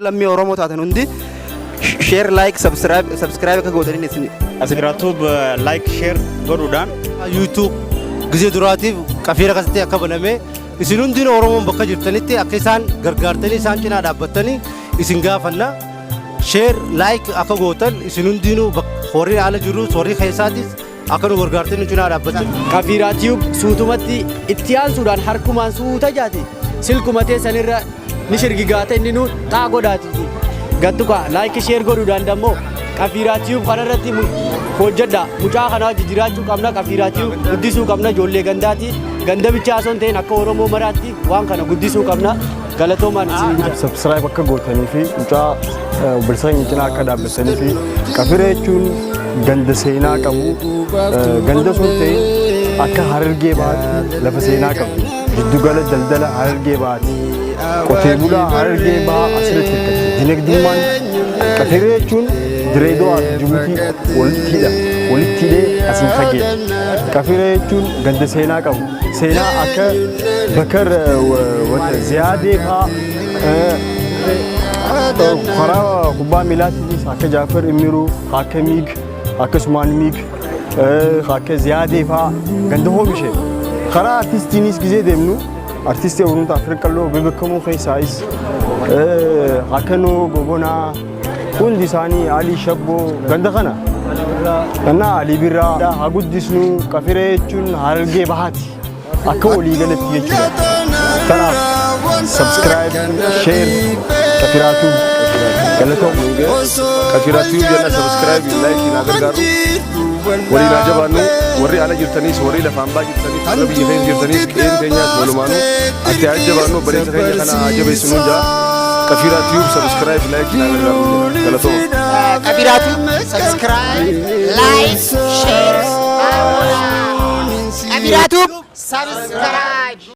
lammii Oromoo taatan hundi share like subscribe akka godhanii isin asirrattuu like share godhuudhaan YouTube gisee duraatiif qafiira kasatti akka baname isin hundi Oromoon bakka jirtanitti akka isaan gargaartanii isaan cinaa dhaabbattanii isin gaafanna share like akka gootan isin hundi horii ala jiru horii keessaatis akka nu gargaartanii cinaa dhaabbatan qafiira tube suutumatti itti aansuudhaan harkumaan suuta jaati silkumatee sanirra ni shirgigaate inni nu xaa godhaati gattuka like share godhuudhaan dammoo qafiira tube kanarratti hojjedha mucaa kana jijjiiraachuu qabna qafiira tube guddisuu qabna ijoollee gandaati ganda bichaa osoo hin ta'in akka Oromoo maraatti waan kana guddisuu qabna galatoomaan isin guddaa subscribe akka gootanii fi mucaa bilsaan cinaa akka dhaabbatanii fi qafiira jechuun ganda seenaa qabu ganda sun ta'e akka Harargee bahaatti lafa seenaa qabu giddugala daldala Harargee bahaatti qotee bulaa Harargee bahaa asirratti hirkatti dinagdummaan qafiira jechuun Direedoo Jibuutii walitti hidhee asiin fageedha. Qafiira jechuun ganda seenaa qabu. Seenaa akka Bakar Ziyaadee fa'aa karaa kubbaa miilaatiinis akka Jaafar Imiruu, akka Miig, akka Sumaan Miig, akka Ziyaadee fa'aa ganda oomishe. Karaa artistiinis gisee deemnu artistii Oromoo Afrikaa qalloo beekamoo keessaayis akka Noo Gobonaa hundi isaanii Ali Shabbo ganda kana Ali Birraa haa guddisnu qafiira jechuun Harargee bahaati akka walii galatti jechuudha. Kanaaf subscribe share qafiira tube galatoomuu qafiira tube jala subscribe like na gargaaru walii na jabaannu warri ala jirtaniis warri lafaan baa jirtaniis warri biyya keessa jirtaniis qeen keenyaas walumaanu atti jabaannu bareessa keenya kana jabeessinu jaa qafiira tube subscribe like na gargaaru galatoomuu qafiira tube subscribe like share qafiira tube subscribe